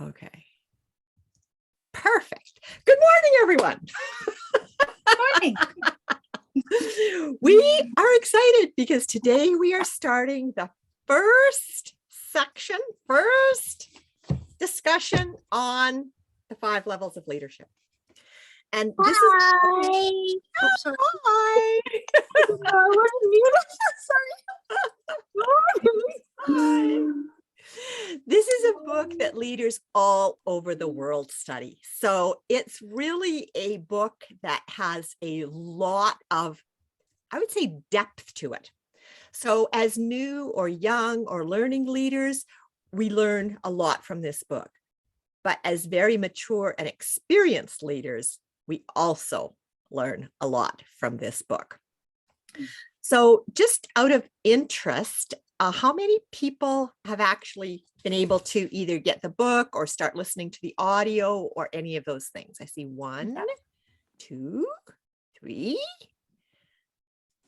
Okay. Perfect. Good morning, everyone. Morning. We are excited because today we are starting the first discussion on the 5 levels of leadership. And this is hi. Hi. This is a book that leaders all over the world study. So it's really a book that has a lot of, I would say, depth to it. So as new or young or learning leaders, we learn a lot from this book. But as very mature and experienced leaders, we also learn a lot from this book. So just out of interest, how many people have actually been able to either get the book or start listening to the audio or any of those things? I see 1, 2, 3,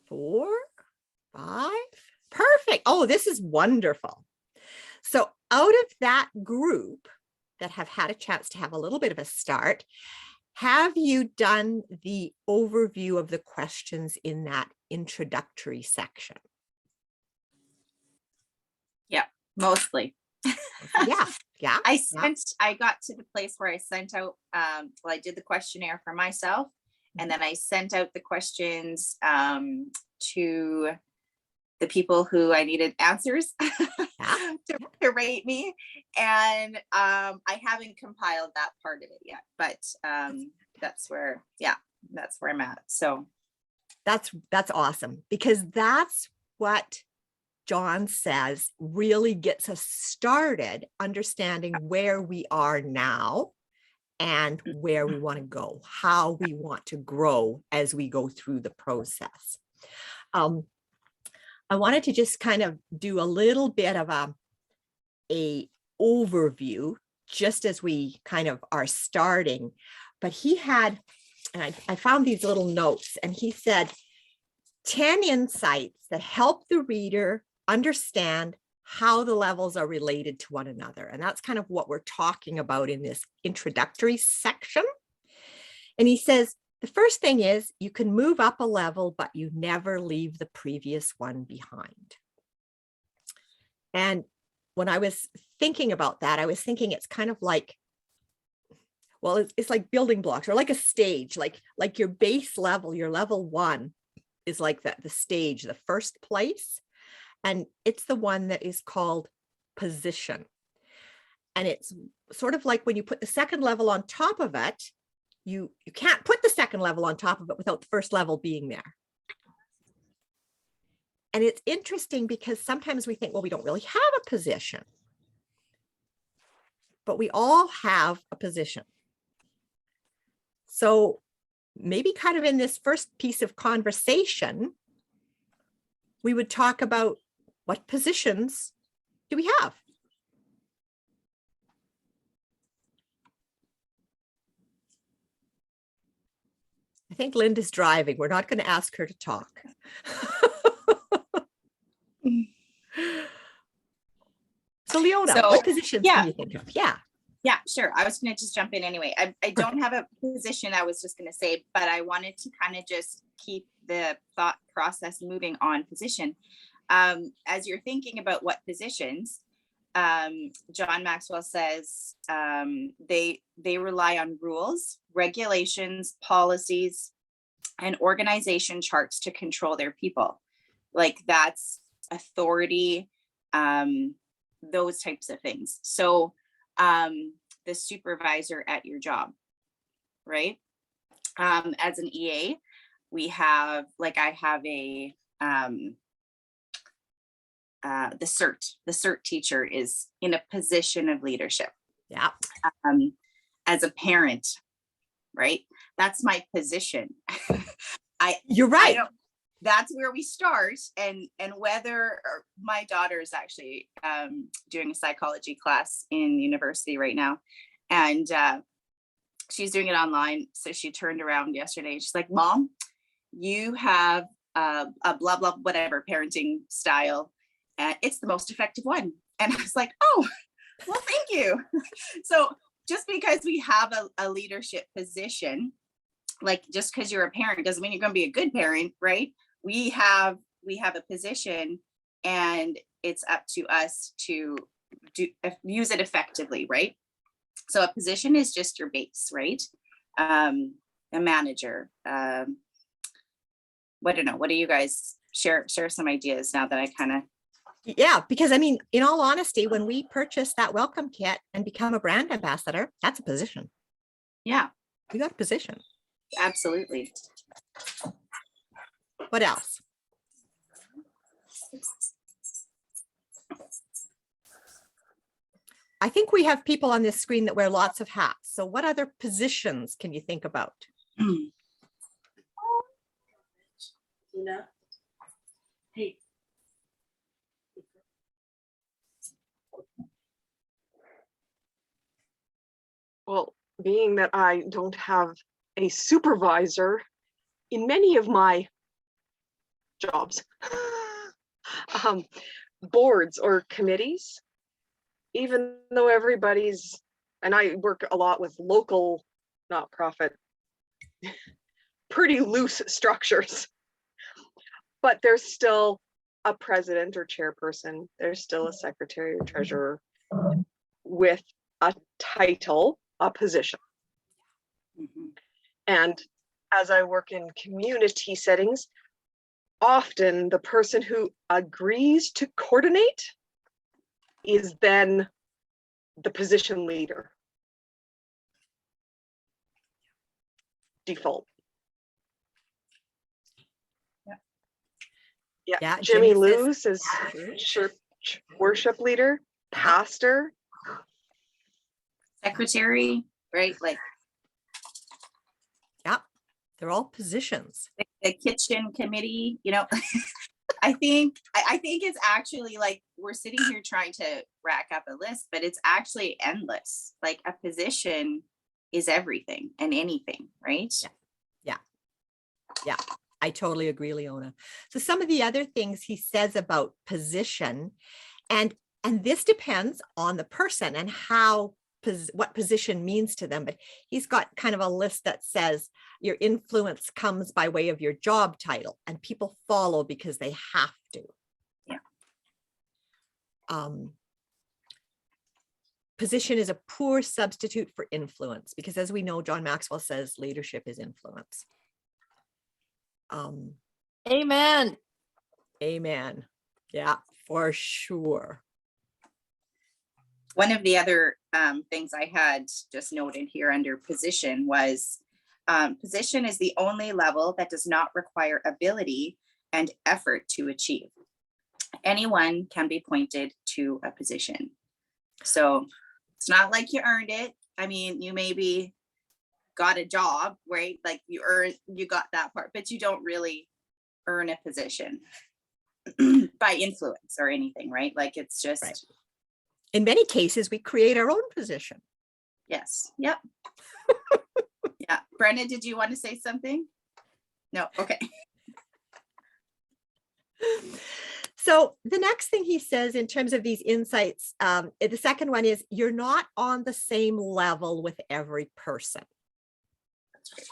4, 5. Perfect. Oh, this is wonderful. So out of that group that have had a chance to have a little bit of a start, have you done the overview of the questions in that introductory section? Yeah, mostly. Yeah. I got to the place where I sent out, I did the questionnaire for myself, and then I sent out the questions to the people who I needed answers to rate me. And I haven't compiled that part of it yet, but that's where I'm at. So that's awesome, because that's what John says really gets us started understanding where we are now and where we want to go, how we want to grow as we go through the process. I wanted to just kind of do a little bit of a overview just as we kind of are starting, but he had, and I found these little notes, and he said 10 insights that help the reader understand how the levels are related to one another. And that's kind of what we're talking about in this introductory section. And he says, the first thing is you can move up a level, but you never leave the previous one behind. And when I was thinking about that, I was thinking it's kind of like, well, it's like building blocks or like a stage, like your base level, your level 1 is like the stage, the first place. And it's the one that is called position. And it's sort of like when you put the second level on top of it, you can't put the second level on top of it without the first level being there. And it's interesting because sometimes we think, well, we don't really have a position, but we all have a position. So maybe kind of in this first piece of conversation, we would talk about what positions do we have? I think Linda's driving. We're not going to ask her to talk. So Leona, what positions can you think of? Yeah, sure. I was going to just jump in anyway. I don't have a position, I was just going to say, but I wanted to kind of just keep the thought process moving on position. As you're thinking about what positions, John Maxwell says they rely on rules, regulations, policies, and organization charts to control their people. Like that's authority, those types of things. So the supervisor at your job, right? As an EA, we have, like I have a the CERT teacher is in a position of leadership. Yeah. As a parent, right? That's my position. You're right. That's where we start. And whether my daughter is actually doing a psychology class in university right now. And she's doing it online. So she turned around yesterday and she's like, Mom, you have a blah, blah, whatever parenting style. It's the most effective one. And I was like, oh, Well, thank you. So just because we have a leadership position, like just because you're a parent doesn't mean you're going to be a good parent, right? We have a position, and it's up to us to use it effectively, right? So a position is just your base, right? A manager. I don't know. What do you guys share some ideas now that I kind of. Yeah, because I mean, in all honesty, when we purchase that welcome kit and become a brand ambassador, that's a position. Yeah, You got a position. absolutely. What else? I think we have people on this screen that wear lots of hats. So what other positions can you think about? Hey. Well, being that I don't have a supervisor in many of my jobs, boards or committees, even though everybody's, and I work a lot with local nonprofit, pretty loose structures, but there's still a president or chairperson, there's still a secretary or treasurer with a title, a position. Mhm. And as I work in community settings, often the person who agrees to coordinate is then the position leader. Default. Yeah, Jimmy Lewis is church worship leader, pastor, Secretary, right? Like They're all positions. the kitchen committee, you know. I think it's actually like we're sitting here trying to rack up a list, but it's actually endless. Like a position is everything and anything, right? Yeah, I totally agree, Leona. So some of the other things he says about position, and this depends on the person and how what position means to them, but he's got kind of a list that says your influence comes by way of your job title, and people follow because they have to. Yeah. Position is a poor substitute for influence, because as we know, John Maxwell says leadership is influence. Amen. Amen. Yeah, for sure. One of the other things I had just noted here under position was position is the only level that does not require ability and effort to achieve. Anyone can be appointed to a position. So it's not like you earned it. I mean, you maybe got a job, right? Like you got that part, but you don't really earn a position by influence or anything, right? Like it's just. Right. In many cases, we create our own position. Yes. Yep. Yeah. Brenda, did you want to say something? No. Okay. So the next thing he says in terms of these insights, the second one is you're not on the same level with every person. That's right.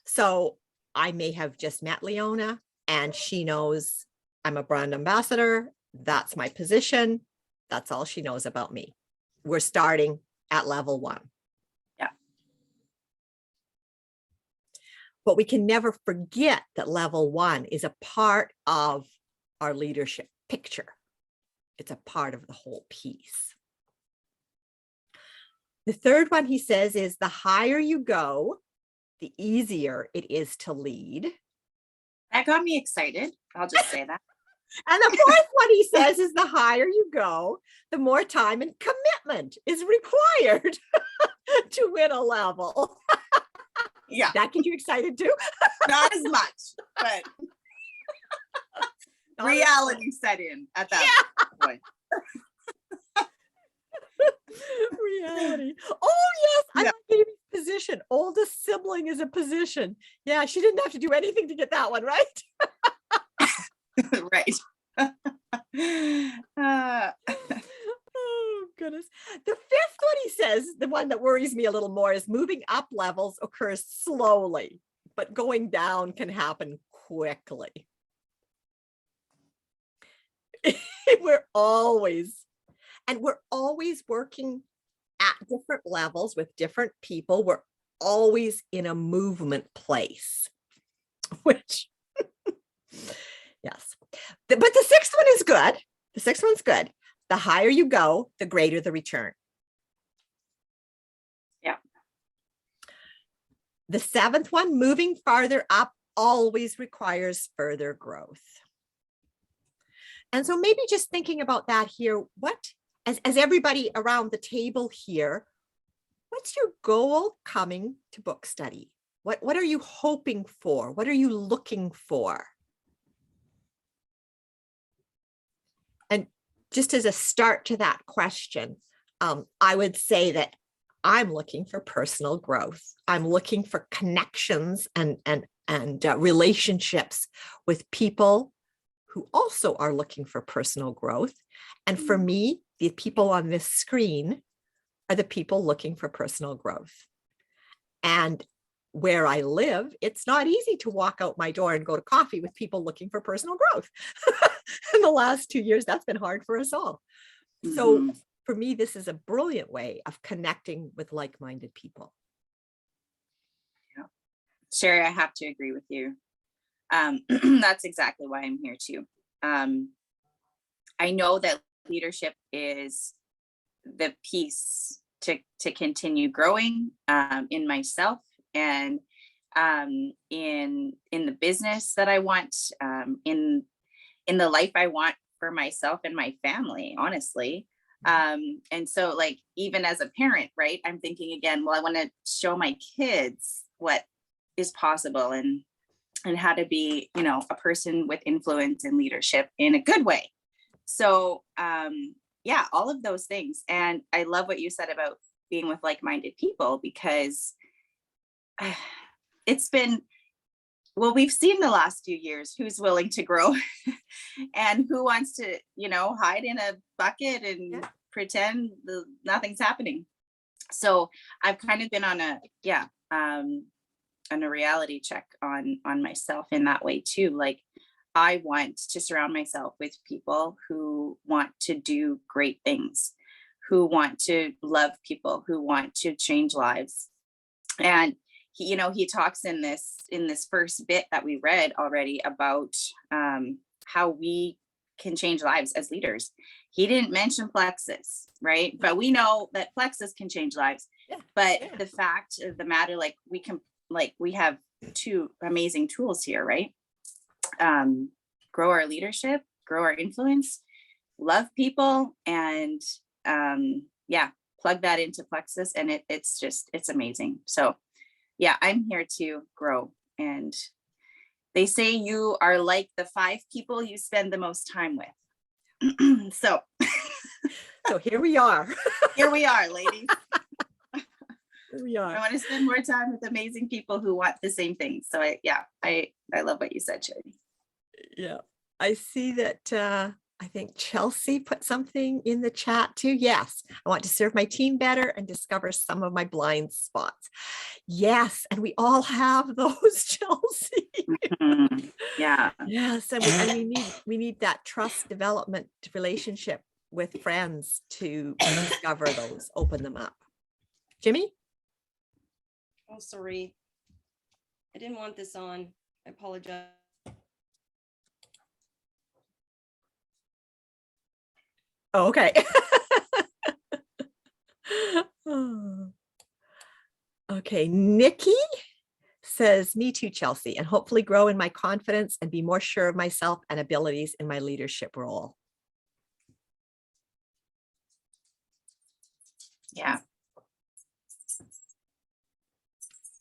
So I may have just met Leona and she knows I'm a brand ambassador. That's my position. That's all she knows about me. We're starting at level 1. Yeah. But we can never forget that level 1 is a part of our leadership picture. It's a part of the whole piece. The third one he says is the higher you go, the easier it is to lead. That got me excited. I'll just say that. And the fourth one he says is the higher you go, the more time and commitment is required to win a level. Yeah. That get you excited too? Not as much, but reality set in at that point. Reality. Oh yes, I like Amy's position. Oldest sibling is a position. Yeah, she didn't have to do anything to get that one right. Right. Oh goodness. says the one that worries me a little more is moving up levels occurs slowly, but going down can happen quickly. we're always working at different levels with different people. We're always in a movement place, which yes. But the sixth one is good. The sixth one's good. The higher you go, the greater the return. Yeah. The seventh one, moving farther up, always requires further growth. And so maybe just thinking about that here, what, as everybody around the table here, what's your goal coming to book study? What are you hoping for? What are you looking for? And just as a start to that question, I would say that I'm looking for personal growth. I'm looking for connections and relationships with people who also are looking for personal growth. And for me, the people on this screen are the people looking for personal growth. And where I live, it's not easy to walk out my door and go to coffee with people looking for personal growth. In the last 2 years, that's been hard for us all. So for me, this is a brilliant way of connecting with like-minded people. Yeah. Sherry, I have to agree with you. That's exactly why I'm here too. I know that leadership is the piece to continue growing in myself and in the business that I want, in the life I want for myself and my family, honestly. And so like, even as a parent, right, I'm thinking again, well, I want to show my kids what is possible and how to be, you know, a person with influence and leadership in a good way. So yeah, all of those things. And I love what you said about being with like-minded people, because it's been, well, we've seen the last few years who's willing to grow and who wants to, you know, hide in a bucket and pretend nothing's happening. So I've kind of been on a reality check on myself in that way too. Like, I want to surround myself with people who want to do great things, who want to love people, who want to change lives. And he, you know, he talks in this first bit that we read already about how we can change lives as leaders. He didn't mention plexus, right? But we know that plexus can change lives. But the fact of the matter, like, we have two amazing tools here, right? Grow our leadership, grow our influence, love people, and plug that into plexus, and it's amazing. So yeah, I'm here to grow. And they say you are like the 5 people you spend the most time with. So here we are. Here we are, ladies. Here we are. I want to spend more time with amazing people who want the same thing. So I love what you said, Sherry. Yeah, I see that. I think Chelsea put something in the chat too. Yes, I want to serve my team better and discover some of my blind spots. Yes, and we all have those, Chelsea. Yeah. Yes, and we need that trust development relationship with friends to discover those, open them up. Jimmy? Oh, sorry. I didn't want this on. I apologize. Oh, okay. Okay, Nikki says, me too, Chelsea, and hopefully grow in my confidence and be more sure of myself and abilities in my leadership role. Yeah.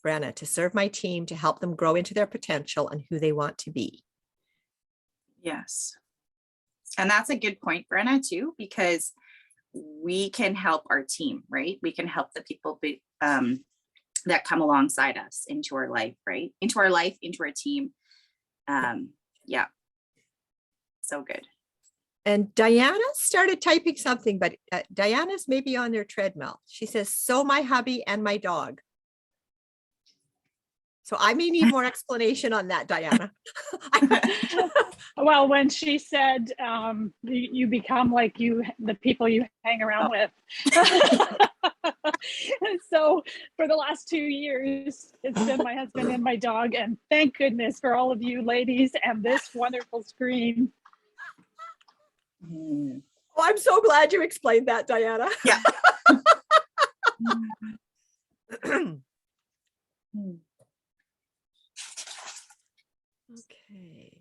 Brenna, to serve my team, to help them grow into their potential and who they want to be. Yes. And that's a good point, Brenna, too, because we can help our team, right? We can help the people that come alongside us into our life, right? Into our life, into our team. Yeah. So good. And Diana started typing something, but Diana's maybe on their treadmill. She says, so my hubby and my dog. So I may need more explanation on that, Diana. Well, when she said you become like the people you hang around with. So for the last 2 years, it's been my husband and my dog. And thank goodness for all of you ladies and this wonderful screen. Oh, I'm so glad you explained that, Diana. Yeah. Okay.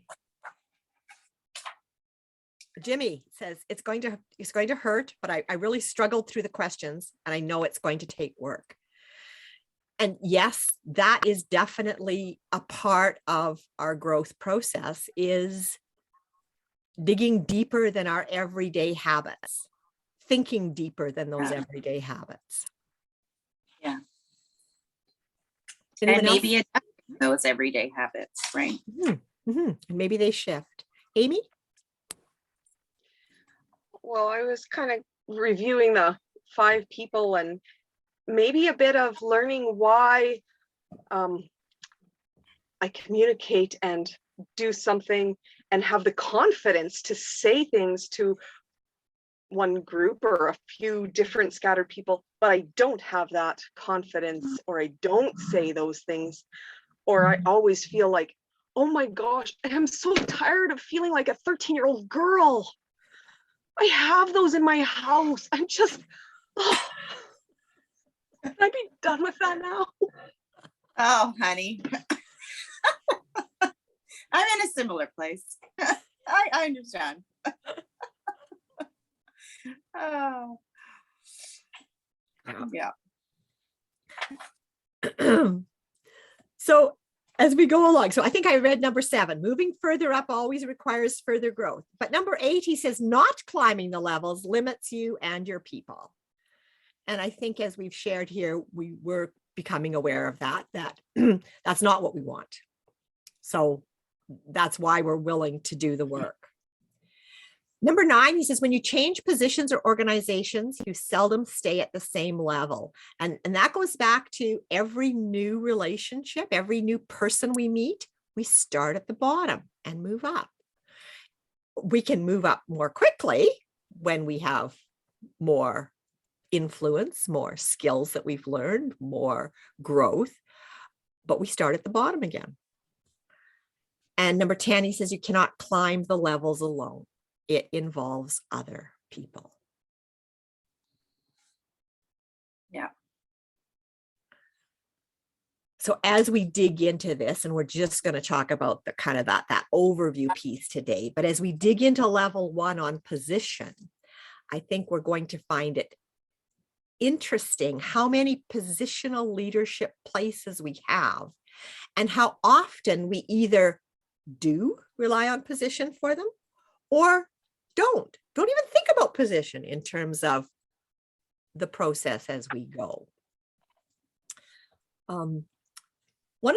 Jimmy says it's going to hurt, but I really struggled through the questions and I know it's going to take work. And yes, that is definitely a part of our growth process, is digging deeper than our everyday habits, thinking deeper than those everyday habits. Yeah. Anyone And maybe else? those everyday habits, right? And maybe they shift. Amy? Well, I was kind of reviewing the 5 people and maybe a bit of learning why I communicate and do something and have the confidence to say things to one group or a few different scattered people, but I don't have that confidence, or I don't say those things, or I always feel like, oh my gosh, I'm so tired of feeling like a 13-year-old girl. I have those in my house. I'm just, can I be done with that now? Oh, honey. I'm in a similar place. I understand. Oh. Yeah. So as we go along, so I think I read number 7, moving further up always requires further growth. But number 8, he says, not climbing the levels limits you and your people. And I think as we've shared here, we were becoming aware of that that's not what we want. So that's why we're willing to do the work. Number 9, he says, when you change positions or organizations, you seldom stay at the same level. And that goes back to every new relationship, every new person we meet, we start at the bottom and move up. We can move up more quickly when we have more influence, more skills that we've learned, more growth, but we start at the bottom again. And number 10, he says, you cannot climb the levels alone. It involves other people. Yeah. So as we dig into this, and we're just going to talk about the kind of that overview piece today, but as we dig into level 1 on position, I think we're going to find it interesting how many positional leadership places we have and how often we either do rely on position for them or don't even think about position in terms of the process as we go. One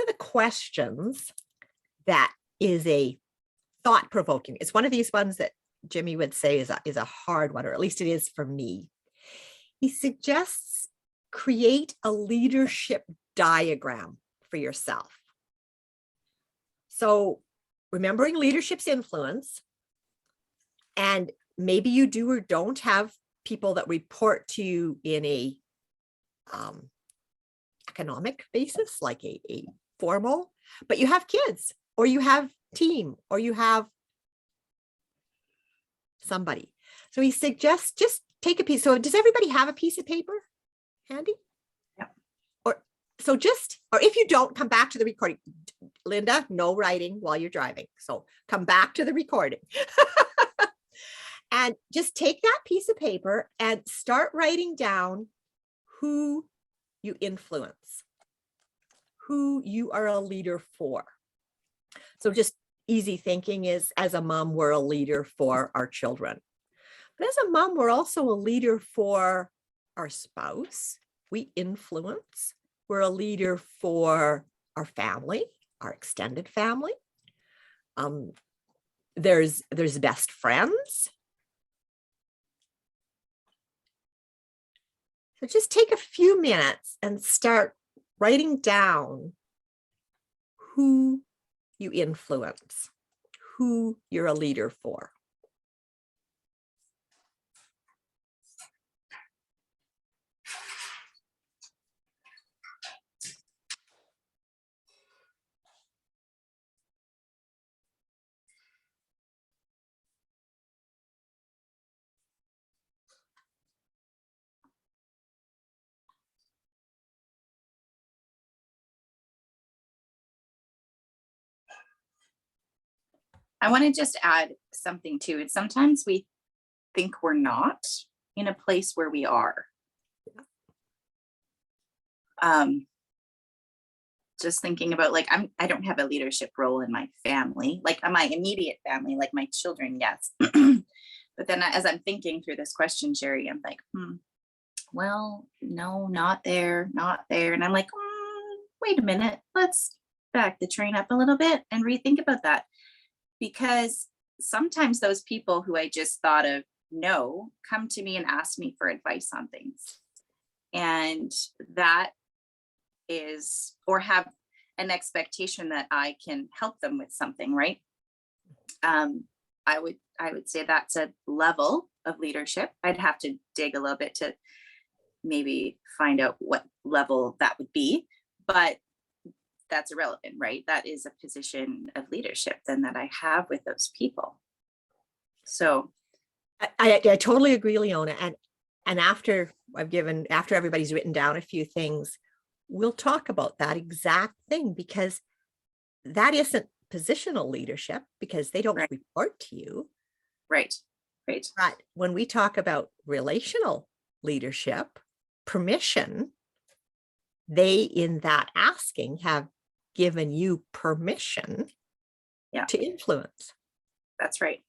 of the questions that is a thought-provoking, it's one of these ones that Jimmy would say is a hard one, or at least it is for me. He suggests create a leadership diagram for yourself. So remembering leadership's influence, and maybe you do or don't have people that report to you in a economic basis, like a formal, but you have kids, or you have team, or you have somebody. So he suggests just take a piece. So does everybody have a piece of paper handy? Yeah. Or if you don't, come back to the recording. Linda, no writing while you're driving. So come back to the recording. And just take that piece of paper and start writing down who you influence, who you are a leader for. So just easy thinking is, as a mom, we're a leader for our children. But as a mom, we're also a leader for our spouse. We influence. We're a leader for our family, our extended family. There's best friends. So just take a few minutes and start writing down who you influence, who you're a leader for. I want to just add something too. It's sometimes we think we're not in a place where we are. Just thinking about like, I don't have a leadership role in my family, like my immediate family, like my children, yes. But then as I'm thinking through this question, Sherry, I'm like, well, no, not there, not there. And I'm like, wait a minute, let's back the train up a little bit and rethink about that. Because sometimes those people who I just thought of no come to me and ask me for advice on things. And that is, or have an expectation that I can help them with something, right? I would say that's a level of leadership. I'd have to dig a little bit to maybe find out what level that would be, but that's irrelevant, right? That is a position of leadership then that I have with those people. So I totally agree, Leona. And after everybody's written down a few things, we'll talk about that exact thing, because that isn't positional leadership, because they don't Right. report to you. Right. But when we talk about relational leadership, permission, they in that asking have given you permission to influence. That's right.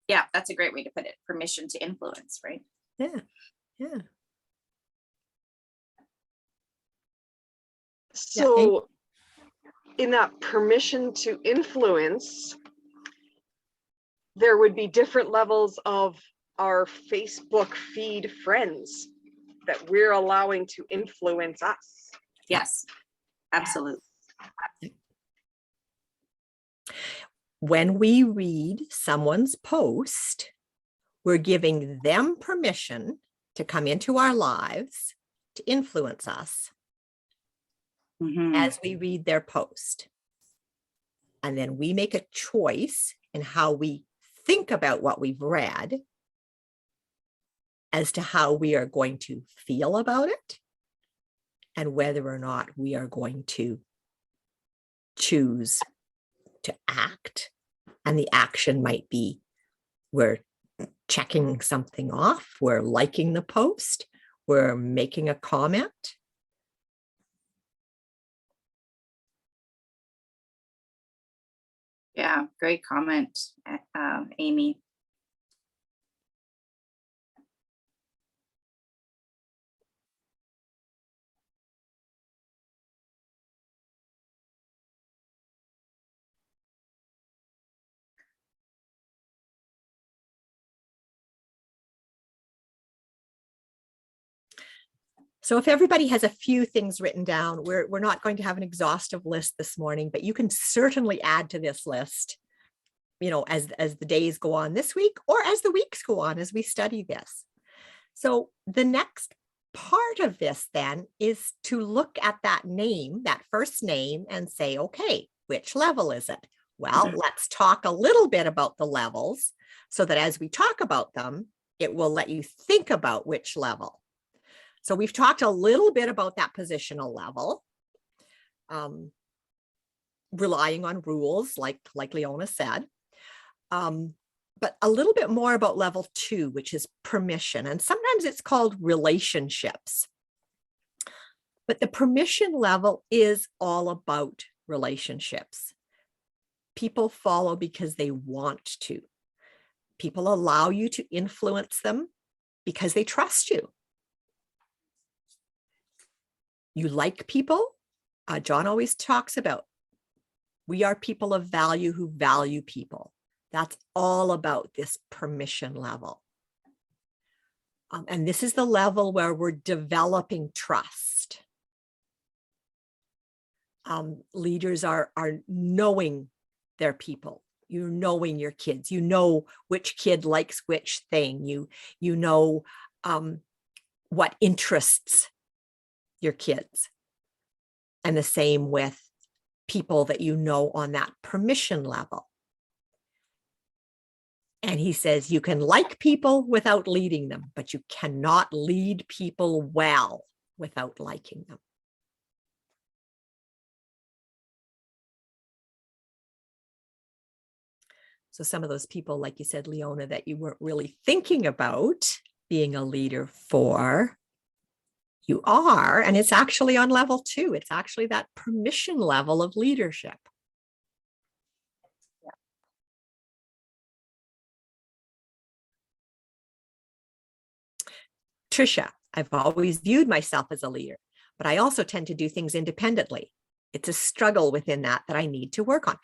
Yeah, that's a great way to put it. Permission to influence, right? Yeah. So in that permission to influence, there would be different levels of our Facebook feed friends that we're allowing to influence us. Yes, absolutely. When we read someone's post, we're giving them permission to come into our lives to influence us as we read their post. And then we make a choice in how we think about what we've read as to how we are going to feel about it and whether or not we are going to choose to act. And the action might be we're checking something off, we're liking the post, we're making a comment. Yeah, great comment, Amy. So if everybody has a few things written down, we're not going to have an exhaustive list this morning, but you can certainly add to this list, as the days go on this week, or as the weeks go on as we study this. So the next part of this then is to look at that name, that first name, and say, okay, which level is it? Well, let's talk a little bit about the levels so that as we talk about them, it will let you think about which level. So we've talked a little bit about that positional level, relying on rules, like Leona said, but a little bit more about level 2, which is permission. And sometimes it's called relationships. But the permission level is all about relationships. People follow because they want to. People allow you to influence them because they trust you. You like people. John always talks about, we are people of value who value people. That's all about this permission level. And this is the level where we're developing trust. Leaders are knowing their people. You're knowing your kids. You know which kid likes which thing. You know what interests your kids. And the same with people that you know on that permission level. And he says you can like people without leading them, but you cannot lead people well without liking them. So some of those people, like you said, Leona, that you weren't really thinking about being a leader for, you are, and it's actually on level 2. It's actually that permission level of leadership. Trisha, I've always viewed myself as a leader, but I also tend to do things independently. It's a struggle within that I need to work on.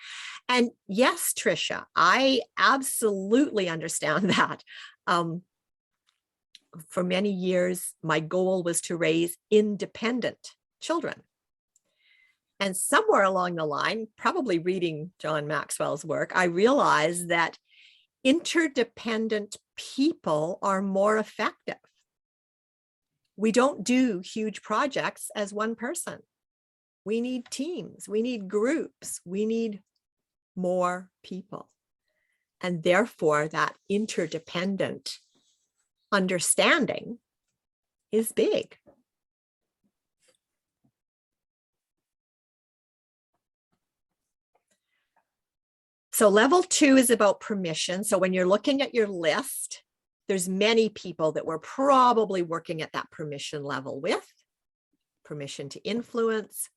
And yes, Trisha, I absolutely understand that. For many years, my goal was to raise independent children. And somewhere along the line, probably reading John Maxwell's work, I realized that interdependent people are more effective. We don't do huge projects as one person. We need teams, we need groups, we need more people. And therefore, that interdependent understanding is big. So level 2 is about permission. So when you're looking at your list, there's many people that we're probably working at that permission level with. Permission to influence,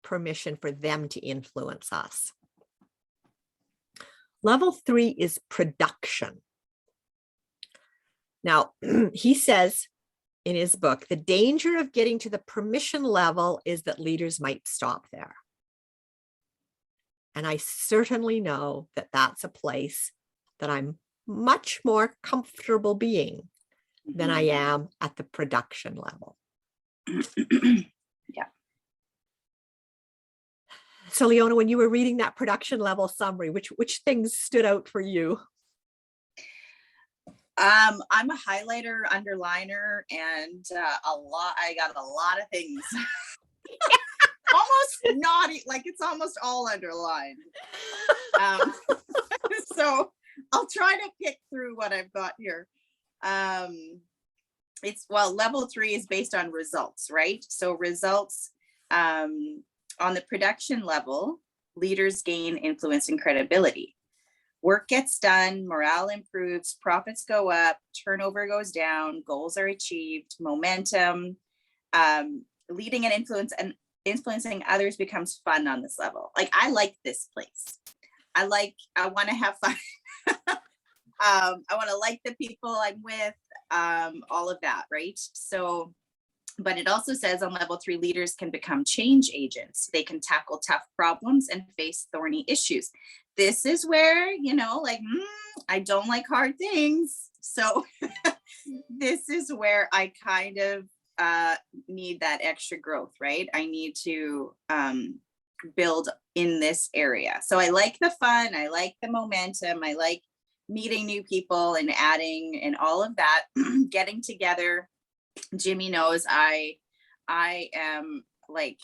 permission for them to influence us. Level 3 is production. Now, he says in his book, the danger of getting to the permission level is that leaders might stop there. And I certainly know that that's a place that I'm much more comfortable being than I am at the production level. Yeah. So Leona, when you were reading that production level summary, which things stood out for you? I'm a highlighter, underliner, and I got a lot of things. Almost naughty, like it's almost all underlined. So I'll try to pick through what I've got here. Level 3 is based on results, right? So results on the production level, leaders gain influence and credibility. Work gets done, morale improves, profits go up, turnover goes down, goals are achieved, momentum, leading and influencing others becomes fun on this level. Like, I like this place. I want to have fun. I want to like the people I'm with, all of that, right? So, but it also says on level 3, leaders can become change agents. They can tackle tough problems and face thorny issues. This is where, I don't like hard things. So this is where I kind of need that extra growth, right? I need to build in this area. So I like the fun, I like the momentum, I like meeting new people and adding and all of that, getting together. Jimmy knows I am like,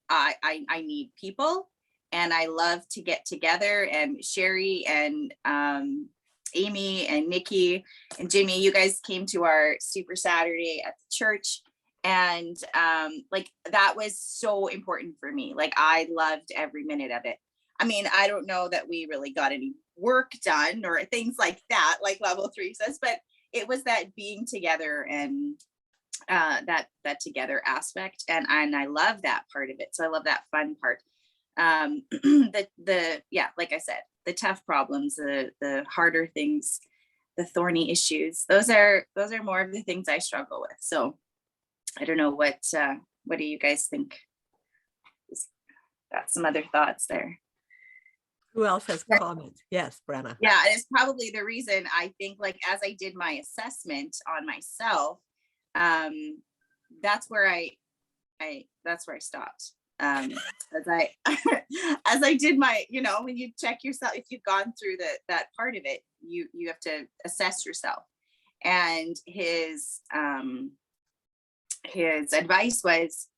I need people, and I love to get together, and Sherry and Amy and Nikki and Jimmy, you guys came to our Super Saturday at the church, and that was so important for me. Like, I loved every minute of it. I mean, I don't know that we really got any work done or things like that, like level 3 says, but it was that being together and that together aspect, and I love that part of it. So I love that fun part. Like I said, the tough problems, the harder things, the thorny issues, those are more of the things I struggle with. So I don't know, what do you guys think? Got some other thoughts there? Who else has comments? Yes, Brenna. Yeah, it's probably the reason I think, like, as I did my assessment on myself, that's where I stopped. As I as I did my, when you check yourself, if you've gone through that part of it, you have to assess yourself. And his advice was,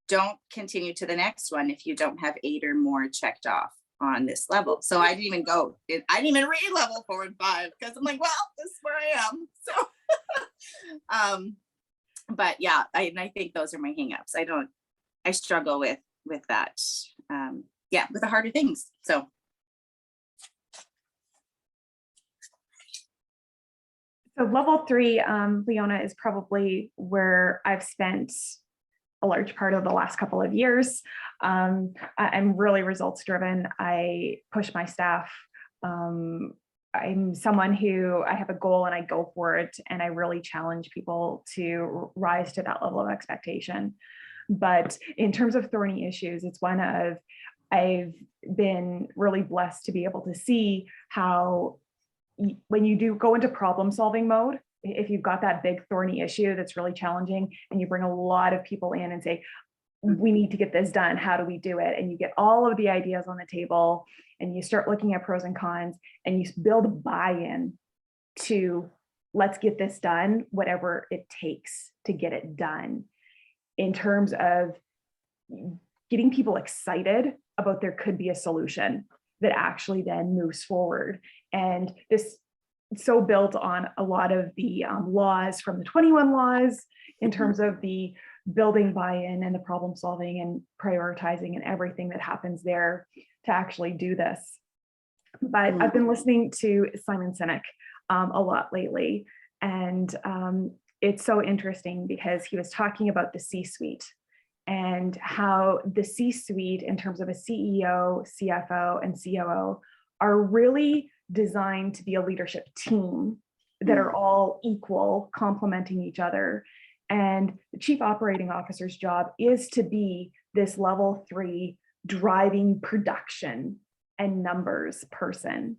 don't continue to the next one if you don't have 8 or more checked off on this level. So I didn't even read level 4 and 5 because I'm like, well, this is where I am. So but yeah, I think those are my hangups. I struggle with that. With the harder things. So level 3, Leona, is probably where I've spent a large part of the last couple of years. I'm really results driven. I push my staff. I'm someone who, I have a goal and I go for it, and I really challenge people to rise to that level of expectation. But in terms of thorny issues, it's one of, I've been really blessed to be able to see how when you do go into problem solving mode, if you've got that big thorny issue that's really challenging, and you bring a lot of people in and say, we need to get this done, how do we do it? And you get all of the ideas on the table, and you start looking at pros and cons, and you build buy-in to, let's get this done, whatever it takes to get it done, in terms of getting people excited about there could be a solution that actually then moves forward. And this so built on a lot of the laws from the 21 laws in terms of the building buy-in and the problem solving and prioritizing and everything that happens there to actually do this. But I've been listening to Simon Sinek a lot lately, and it's so interesting because he was talking about the C-suite and how the C-suite, in terms of a CEO, CFO, and COO, are really designed to be a leadership team that are all equal, complementing each other. And the chief operating officer's job is to be this level 3 driving production and numbers person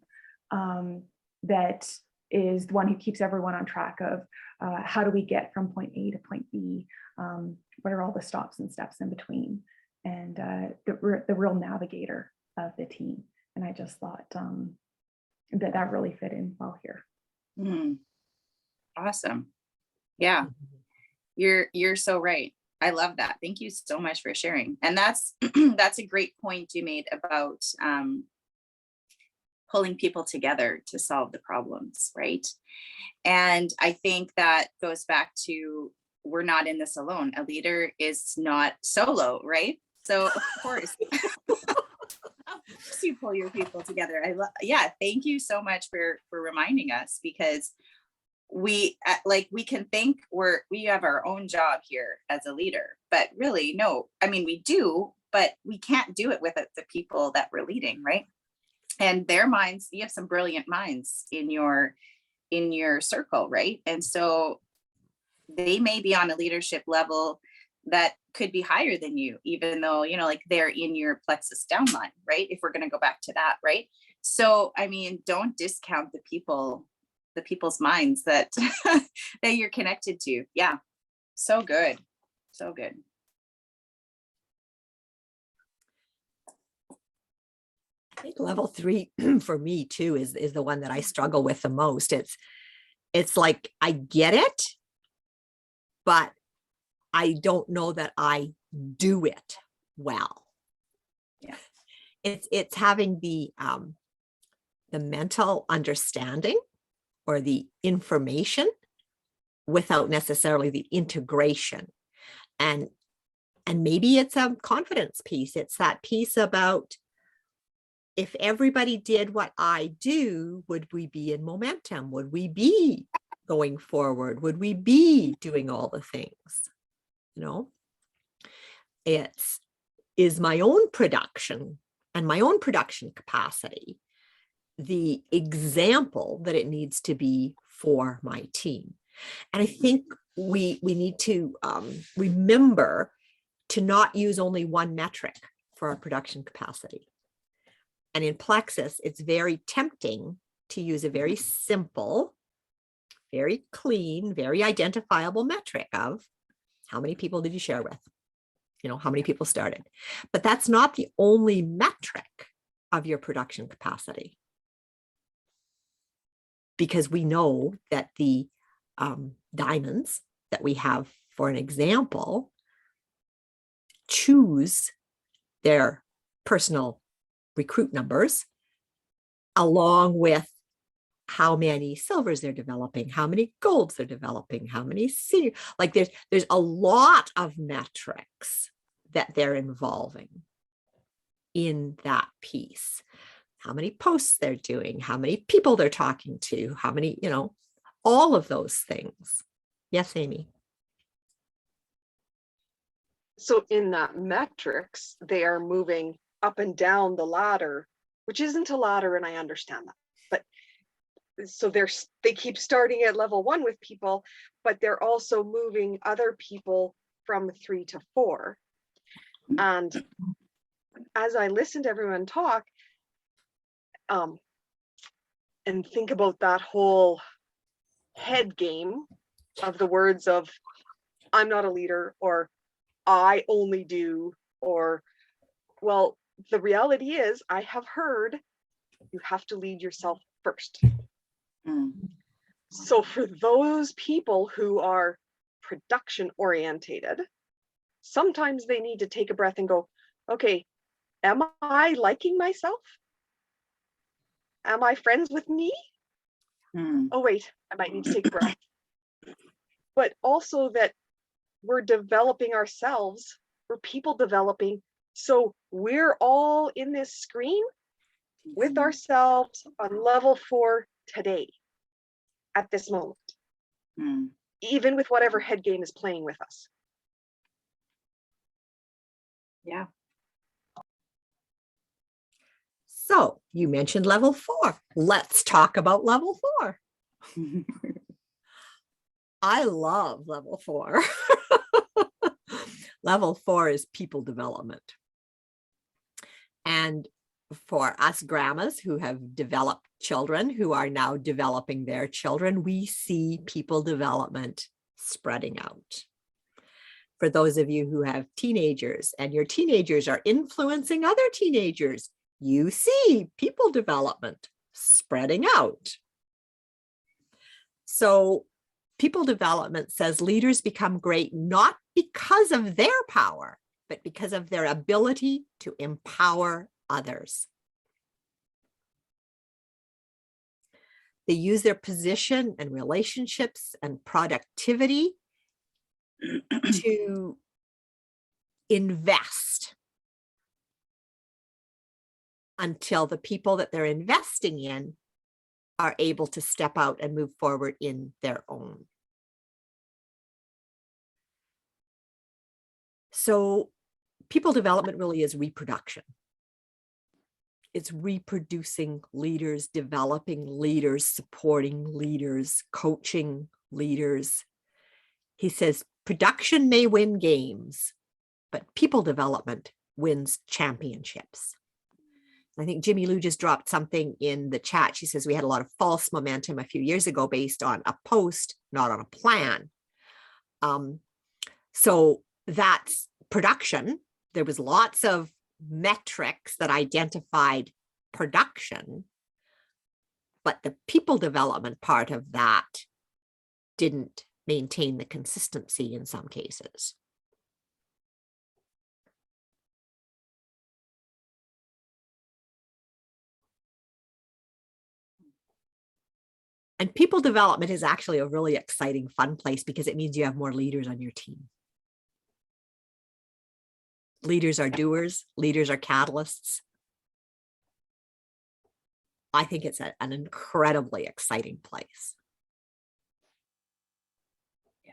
that is the one who keeps everyone on track of how do we get from point A to point B, what are all the stops and steps in between, and the real navigator of the team. And I just thought that really fit in well here. Awesome. Yeah, you're so right. I love that. Thank you so much for sharing. And that's that's a great point you made about pulling people together to solve the problems, right? And I think that goes back to, we're not in this alone. A leader is not solo, right? So of course, you pull your people together. Thank you so much for reminding us, because we can think we have our own job here as a leader, but really no, I mean, we do, but we can't do it with the people that we're leading, right? And their minds, you have some brilliant minds in your circle, right? And so they may be on a leadership level that could be higher than you, even though, like, they're in your plexus downline, right? If we're going to go back to that, right? So, I mean, don't discount the people's minds that that you're connected to. Yeah. So good. So good. I think level 3 for me too is the one that I struggle with the most. It's like, I get it, but I don't know that I do it well. Yeah. It's having the mental understanding or the information without necessarily the integration. And maybe it's a confidence piece. It's that piece about, if everybody did what I do, would we be in momentum? Would we be going forward? Would we be doing all the things? Is my own production and my own production capacity the example that it needs to be for my team? And I think we need to remember to not use only one metric for our production capacity. And in Plexus, it's very tempting to use a very simple, very clean, very identifiable metric of how many people did you share with? You know, how many people started? But that's not the only metric of your production capacity. Because we know that the diamonds that we have, for an example, choose their personal recruit numbers along with how many silvers they're developing, how many golds they're developing, how many senior, like there's a lot of metrics that they're involving in that piece. How many posts they're doing, how many people they're talking to, how many, you know, all of those things. Yes, Amy. So in that metrics, they are moving up and down the ladder, which isn't a ladder, and I understand that. But so they keep starting at level 1 with people, but they're also moving other people from 3 to 4. And as I listen to everyone talk, and think about that whole head game of the words of I'm not a leader, or I only do, or, well, the reality is I have heard you have to lead yourself first. So for those people who are production orientated, sometimes they need to take a breath and go, okay, am I liking myself? Am I friends with me? Oh, wait, I might need to take a breath. But also that we're developing ourselves, we're people developing. So we're all in this screen with ourselves on level 4 today, at this moment, even with whatever head game is playing with us. Yeah. So you mentioned level 4. Let's talk about level 4. I love level 4. Level 4 is people development. And for us grandmas who have developed children, who are now developing their children, we see people development spreading out. For those of you who have teenagers and your teenagers are influencing other teenagers, you see people development spreading out. So people development says leaders become great not because of their power, but because of their ability to empower others. They use their position and relationships and productivity to invest until the people that they're investing in are able to step out and move forward in their own. So people development really is reproduction. It's reproducing leaders, developing leaders, supporting leaders, coaching leaders. He says production may win games, but people development wins championships. I think Jimmy Lou just dropped something in the chat. She says we had a lot of false momentum a few years ago based on a post, not on a plan. So that's production. There was lots of metrics that identified production, but the people development part of that didn't maintain the consistency in some cases. And people development is actually a really exciting, fun place because it means you have more leaders on your team. Leaders are doers, leaders are catalysts. I think it's an incredibly exciting place. Yeah,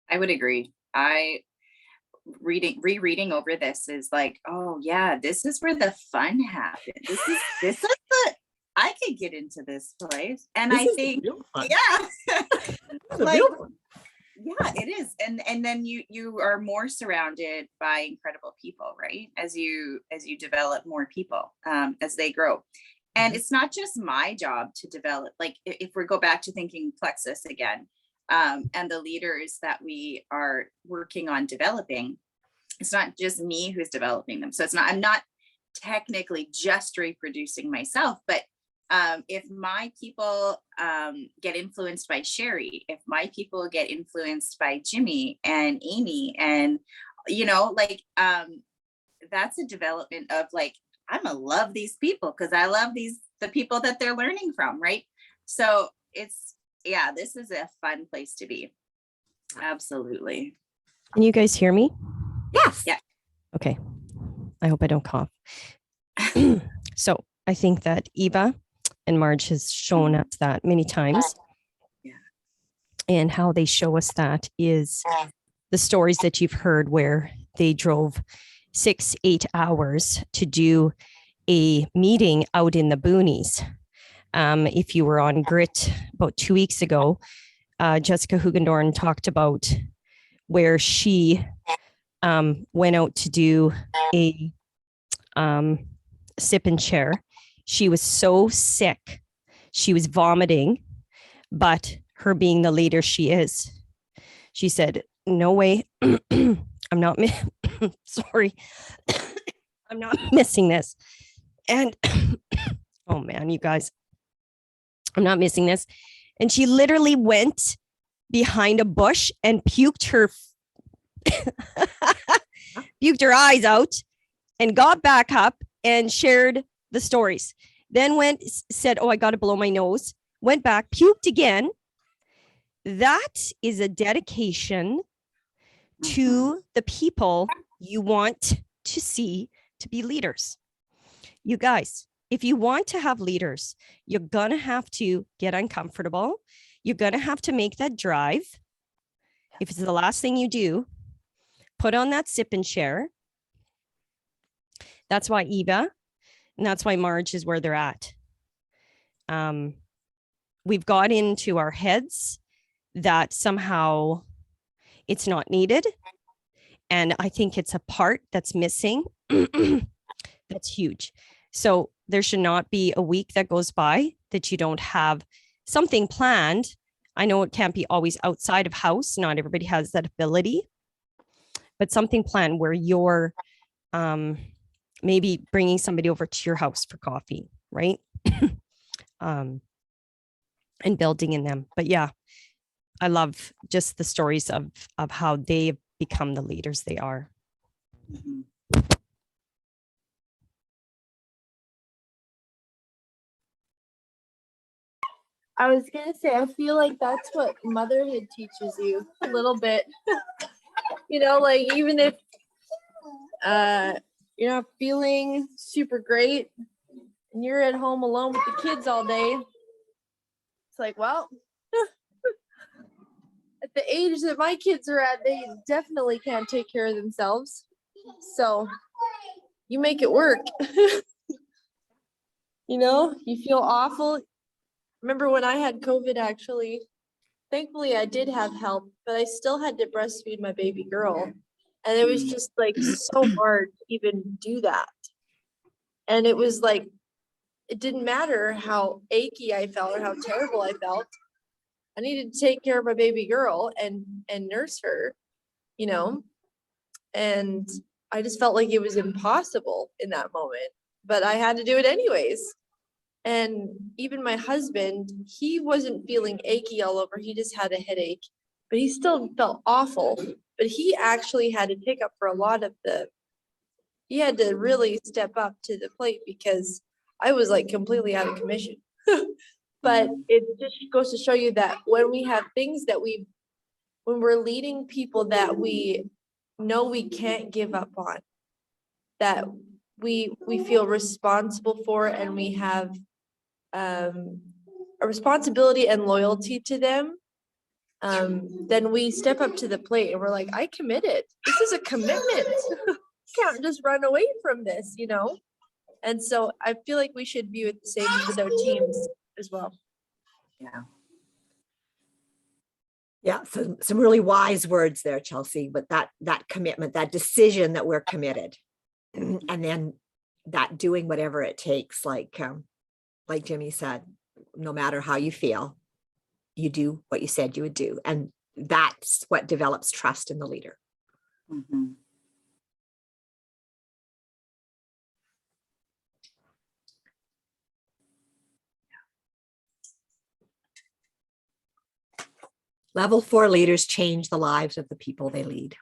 I would agree. Rereading over this is like, oh yeah, this is where the fun happens. This is the, I could get into this place. And I think, yeah, like, Yeah, it is. And then you are more surrounded by incredible people, right? As you develop more people, as they grow. And it's not just my job to develop, like if we go back to thinking Plexus again, and the leaders that we are working on developing, it's not just me who's developing them. So I'm not technically just reproducing myself, but if my people get influenced by Sherry, if my people get influenced by Jimmy and Amy, and like that's a development of like, I'm gonna love these people because I love the people that they're learning from, right? So this is a fun place to be. Absolutely. Can you guys hear me? Yes. Yeah. Okay. I hope I don't cough. So I think that Eva and Marge has shown us that many times. Yeah. And how they show us that is the stories that you've heard where they drove 6-8 hours to do a meeting out in the boonies. If you were on Grit about 2 weeks ago, Jessica Hugendorn talked about where she went out to do a sip and share. She was so sick. She was vomiting, but her being the leader she is, she said, no way, I'm not, sorry, I'm not missing this. And oh man, you guys, I'm not missing this. And she literally went behind a bush and puked her eyes out and got back up and shared the stories. Then said, oh, I got to blow my nose, went back, puked again. That is a dedication to the people you want to see to be leaders. You guys, if you want to have leaders, you're going to have to get uncomfortable. You're going to have to make that drive. If it's the last thing you do, put on that sip and share. That's why Eva, and that's why Marge is where they're at. We've got into our heads that somehow it's not needed. And I think it's a part that's missing. That's huge. So there should not be a week that goes by that you don't have something planned. I know it can't be always outside of house. Not everybody has that ability, but something planned where you're maybe bringing somebody over to your house for coffee, right? And building in them. But yeah, I love just the stories of how they've become the leaders they are. Mm-hmm. I was gonna say, I feel like that's what motherhood teaches you a little bit. Like even if you're not feeling super great and you're at home alone with the kids all day, it's like, well, at the age that my kids are at, they definitely can't take care of themselves. So you make it work. You feel awful. Remember when I had COVID, actually, thankfully I did have help, but I still had to breastfeed my baby girl. And it was just like so hard to even do that. And it was like, it didn't matter how achy I felt or how terrible I felt. I needed to take care of my baby girl and nurse her, and I just felt like it was impossible in that moment, but I had to do it anyways. And even my husband, he wasn't feeling achy all over. He just had a headache, but he still felt awful. But he actually had to take up for a lot of he had to really step up to the plate because I was like completely out of commission. But it just goes to show you that when we have things that when we're leading people that we know we can't give up on, that we feel responsible for, and we have a responsibility and loyalty to them, then we step up to the plate and we're like, I committed. This is a commitment. Can't just run away from this, And so I feel like we should view it the same with our teams as well. Yeah. Yeah, some really wise words there, Chelsea, but that commitment, that decision that we're committed. And then that doing whatever it takes, like Jimmy said, no matter how you feel, you do what you said you would do. And that's what develops trust in the leader. Mhm. Level 4 leaders change the lives of the people they lead.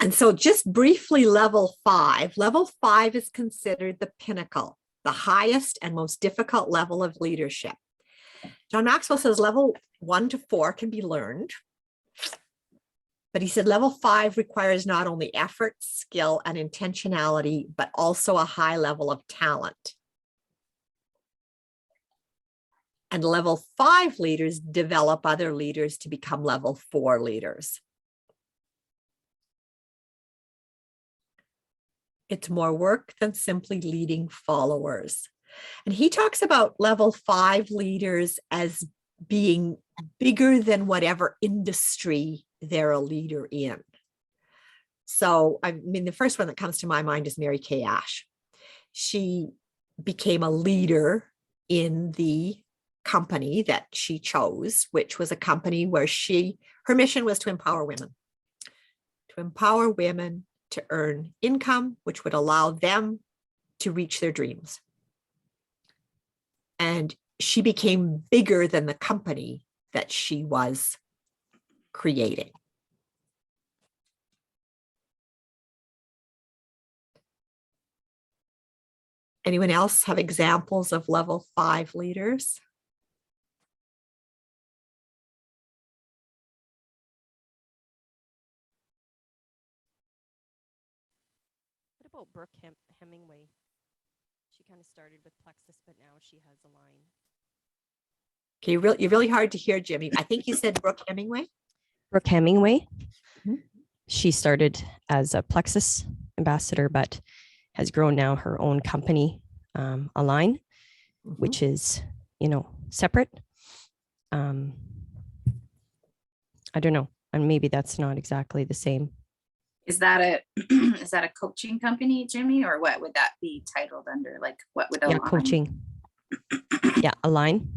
And so just briefly, level 5 is considered the pinnacle, the highest and most difficult level of leadership. John Maxwell says level 1 to 4 can be learned. But he said level 5 requires not only effort, skill, and intentionality, but also a high level of talent. And level 5 leaders develop other leaders to become level 4 leaders. It's more work than simply leading followers. And he talks about level 5 leaders as being bigger than whatever industry they're a leader in. So, I mean, the first one that comes to my mind is Mary Kay Ash. She became a leader in the company that she chose, which was a company where her mission was to empower women to earn income, which would allow them to reach their dreams. And she became bigger than the company that she was creating. Anyone else have examples of level 5 leaders? What about Brooke Hemingway? She kind of started with Plexus, but now she has a line. Okay, you're really hard to hear, Jimmy. I think you said Brooke Hemingway. Brooke Hemingway. Mm-hmm. She started as a Plexus ambassador, but has grown now her own company, Align, Mm-hmm. which is, separate. I don't know. And maybe that's not exactly the same. Is that a coaching company, Jimmy, or what would that be titled under? Like, what would Yeah, Align? coaching. Yeah, Align.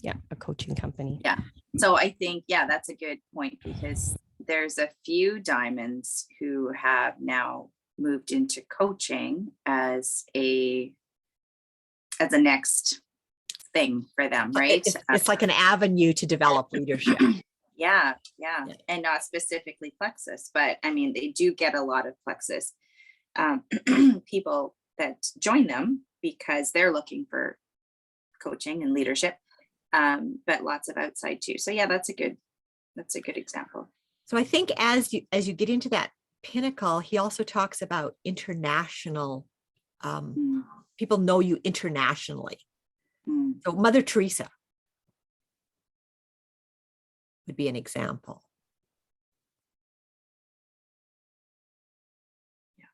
Yeah, a coaching company. Yeah. So I think, that's a good point, because there's a few diamonds who have now moved into coaching as a next thing for them, right? It's like an avenue to develop leadership. Yeah. And not specifically Plexus, but I mean, they do get a lot of Plexus people that join them because they're looking for coaching and leadership, but lots of outside too. So yeah, that's a good example. So I think as you get into that pinnacle, he also talks about international, people know you internationally. So Mother Teresa would be an example. Yeah.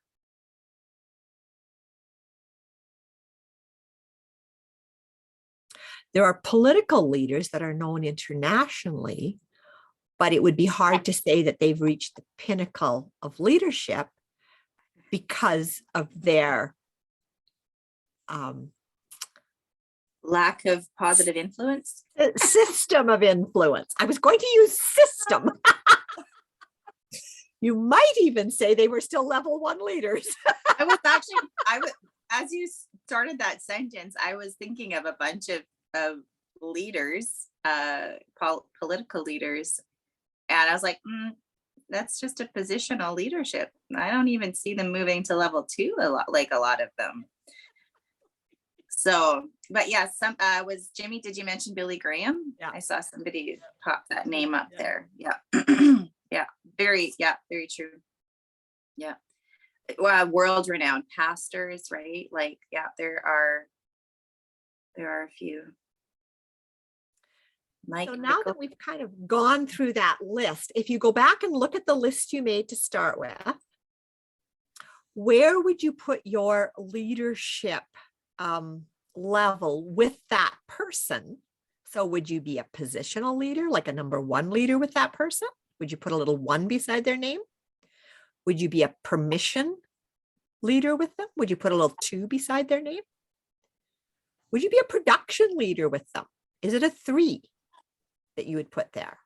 There are political leaders that are known internationally, but it would be hard to say that they've reached the pinnacle of leadership because of their lack of positive influence. System of influence. I was going to use system. You might even say they were still level 1 leaders. I was as you started that sentence, I was thinking of a bunch of leaders, political leaders. And I was like, that's just a positional leadership. I don't even see them moving to level 2 a lot of them. So, but yeah, was Jimmy, did you mention Billy Graham? Yeah. I saw somebody pop that name up there. Yeah. Very true. Yeah. World renowned pastors, right? Like, yeah, there are a few. So now that we've kind of gone through that list, if you go back and look at the list you made to start with, where would you put your leadership level with that person. So would you be a positional leader, like a number 1 leader with that person? Would you put a little 1 beside their name? Would you be a permission leader with them? Would you put a little 2 beside their name? Would you be a production leader with them? Is it a 3 that you would put there?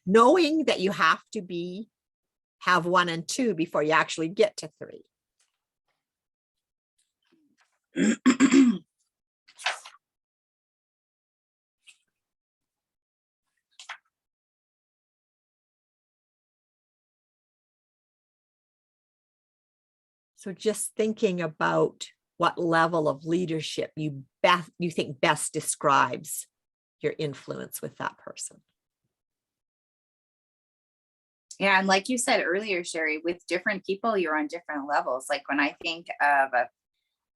Knowing that you have to have 1 and 2 before you actually get to 3. So just thinking about what level of leadership you think best describes your influence with that person. Yeah, and like you said earlier, Sherry, with different people, you're on different levels. Like when I think of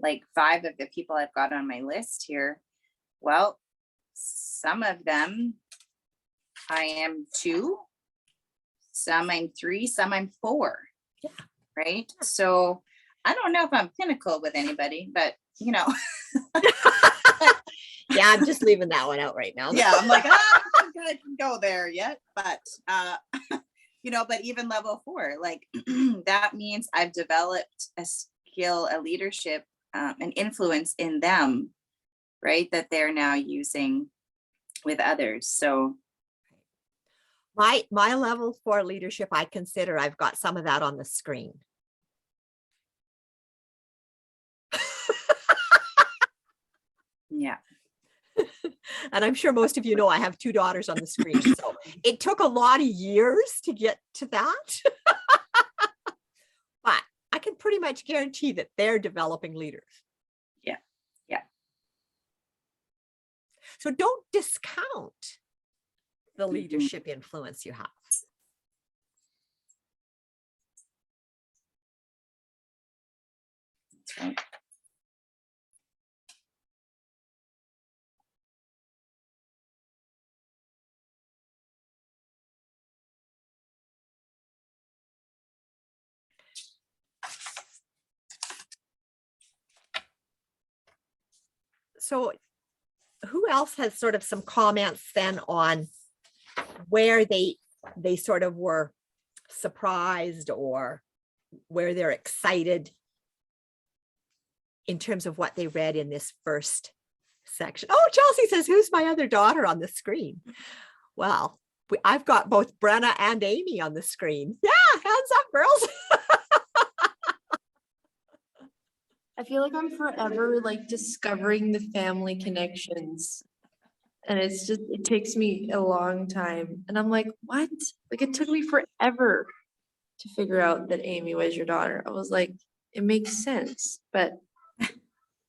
like 5 of the people I've got on my list here, well, some of them I am 2, some I'm 3, some I'm 4. Yeah. Right. So I don't know if I'm pinnacle with anybody, but you know. Yeah, I'm just leaving that one out right now. Yeah, I'm like, I don't think I can go there yet, but you know, but even level 4, like that means I've developed a skill, a leadership, an influence in them, right? That they're now using with others. So my level 4 leadership, I consider I've got some of that on the screen. yeah. And I'm sure most of you know I have 2 daughters on the screen. So it took a lot of years to get to that. But I can pretty much guarantee that they're developing leaders. Yeah. Yeah. So don't discount the leadership influence you have. That's right. So who else has sort of some comments then on where they sort of were surprised or where they're excited in terms of what they read in this first section? Oh, Chelsea says, who's my other daughter on the screen? Well, I've got both Brenna and Amy on the screen. Yeah, hands up, girls. I feel like I'm forever like discovering the family connections. And it's just, it takes me a long time. And I'm like, what? Like it took me forever to figure out that Amy was your daughter. I was like, it makes sense, but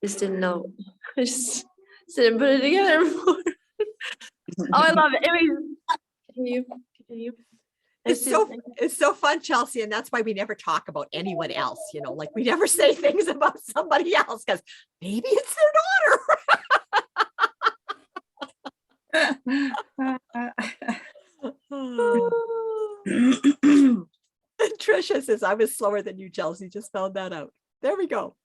just didn't know. I just didn't put it together before. Oh, I love it. Anyways, continue. It's so fun, Chelsea, and that's why we never talk about anyone else, you know, like we never say things about somebody else because maybe it's their daughter. Trisha says, I was slower than you, Chelsea, just found that out. There we go.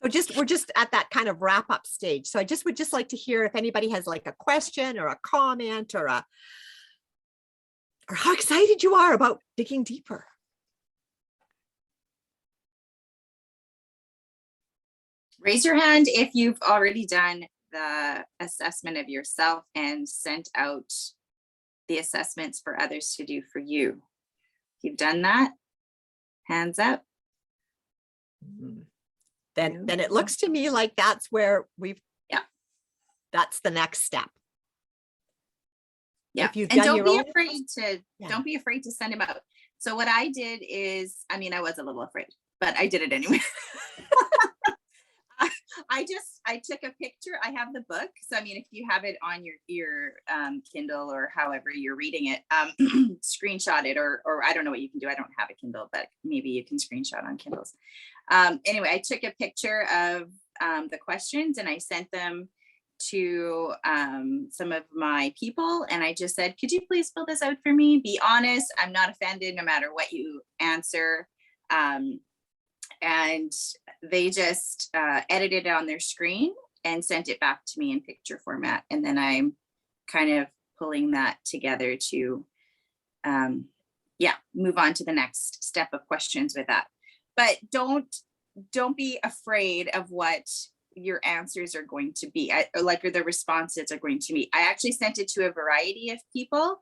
So we're just at that kind of wrap up stage. So I would just like to hear if anybody has like a question or a comment or how excited you are about digging deeper. Raise your hand if you've already done the assessment of yourself and sent out the assessments for others to do for you. If you've done that, hands up. Then it looks to me like that's where that's the next step. Yeah, if you've and done don't be your own, afraid to don't be afraid to send them out. So what I did is, I mean, I was a little afraid, but I did it anyway. I took a picture. I have the book. So, I mean, if you have it on your Kindle or however you're reading it, screenshot it, or I don't know what you can do. I don't have a Kindle, but maybe you can screenshot on Kindles. Anyway, I took a picture of the questions and I sent them to some of my people, and I just said, could you please fill this out for me? Be honest. I'm not offended no matter what you answer. And they just edited it on their screen and sent it back to me in picture format. And then I'm kind of pulling that together to, move on to the next step of questions with that. But don't be afraid of what your answers are going to be, or the responses are going to be. I actually sent it to a variety of people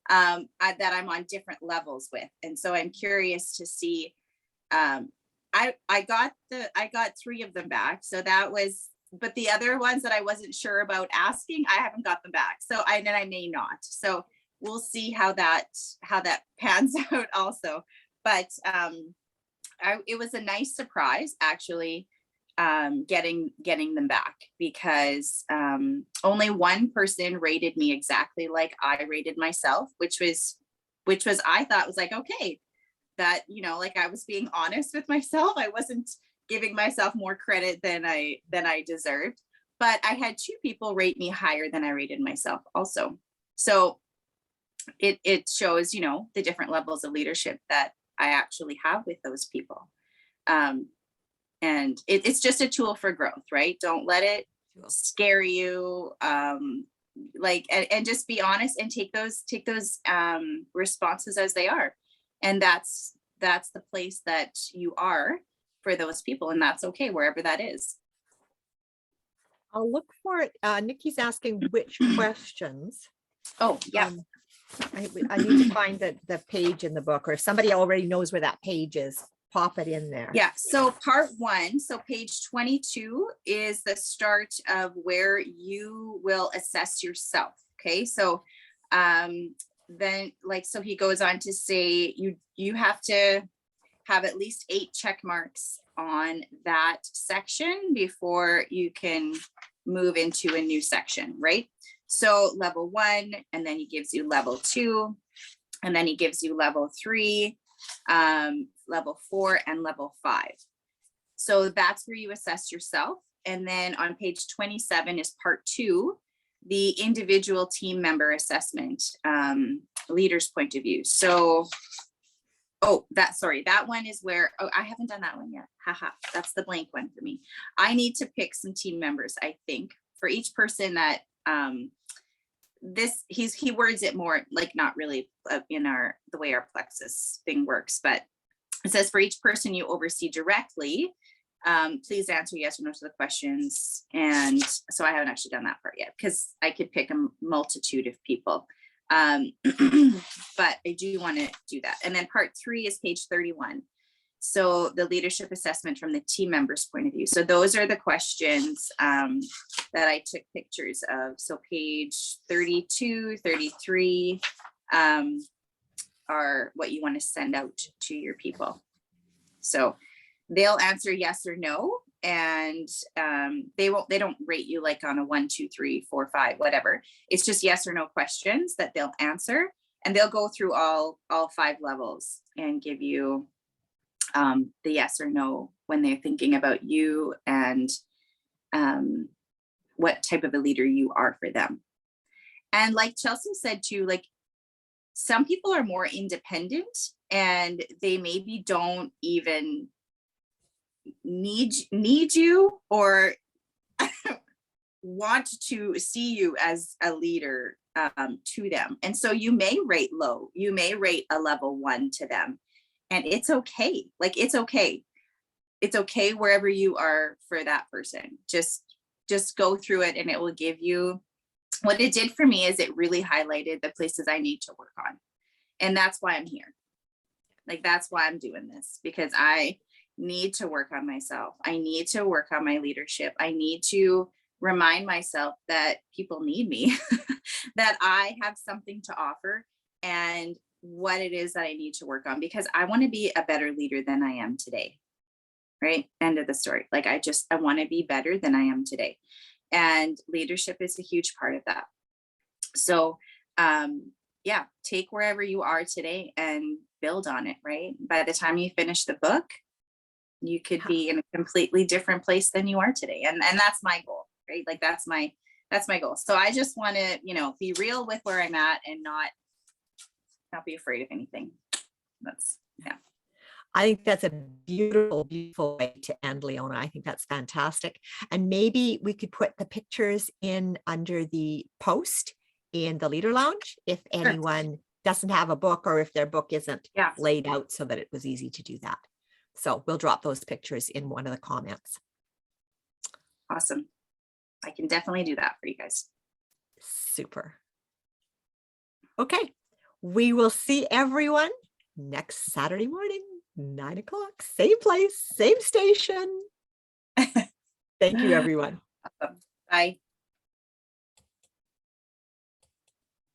that I'm on different levels with. And so I'm curious to see, I got 3 of them back. So that was, but the other ones that I wasn't sure about asking, I haven't got them back. So I may not. So we'll see how that pans out also. But it was a nice surprise actually, getting them back, because only one person rated me exactly like I rated myself, which was I thought was like, okay, that, like I was being honest with myself. I wasn't giving myself more credit than I deserved. But I had 2 people rate me higher than I rated myself also. So it shows, the different levels of leadership that I actually have with those people. And it's just a tool for growth, right? Don't let it scare you. And just be honest and take those responses as they are. And that's the place that you are for those people. And that's okay, wherever that is. I'll look for it. Nikki's asking which questions. Oh, yeah. I need to find the page in the book, or if somebody already knows where that page is, pop it in there. Yeah, so part 1, so page 22 is the start of where you will assess yourself. Okay, so then so he goes on to say you have to have at least 8 check marks on that section before you can move into a new section, right? So level 1, and then he gives you level 2, and then he gives you level 3, level 4, and level 5. So that's where you assess yourself. And then on page 27 is part 2, the individual team member assessment, leader's point of view. So, that one is where, I haven't done that one yet. Haha, that's the blank one for me. I need to pick some team members, I think, for each person that, he words it more like not really in the way our plexus thing works, but it says for each person you oversee directly, please answer yes or no to the questions. And so I haven't actually done that part yet, because I could pick a multitude of people. But I do want to do that. And then part 3 is page 31. So the leadership assessment from the team member's point of view. So those are the questions that I took pictures of. So page 32, 33 are what you want to send out to your people. So they'll answer yes or no. And they don't rate you like on a 1, 2, 3, 4, 5, whatever. It's just yes or no questions that they'll answer. And they'll go through all 5 levels and give you the yes or no when they're thinking about you and what type of a leader you are for them. And like Chelsea said too, like some people are more independent and they maybe don't even need you or want to see you as a leader to them. And so you may rate low, you may rate a level 1 to them. And it's okay. Like, it's okay. It's okay wherever you are for that person. Just go through it and it will give you, what it did for me is it really highlighted the places I need to work on. And that's why I'm here. Like, that's why I'm doing this, because I need to work on myself. I need to work on my leadership. I need to remind myself that people need me, that I have something to offer, and what it is that I need to work on, because I want to be a better leader than I am today. Right? End of the story. Like, I want to be better than I am today. And leadership is a huge part of that. So, take wherever you are today and build on it, right? By the time you finish the book, you could be in a completely different place than you are today. And that's my goal, right? Like, that's my That's my goal. So I just want to, be real with where I'm at and not be afraid of anything. That's, yeah. I think that's a beautiful, beautiful way to end, Leona. I think that's fantastic. And maybe we could put the pictures in under the post in the Leader Lounge if anyone doesn't have a book or if their book isn't Yeah. laid out so that it was easy to do that. So we'll drop those pictures in one of the comments. Awesome. I can definitely do that for you guys. Super. Okay. We will see everyone next Saturday morning, 9 o'clock, same place, same station. Thank you, everyone. Awesome. Bye.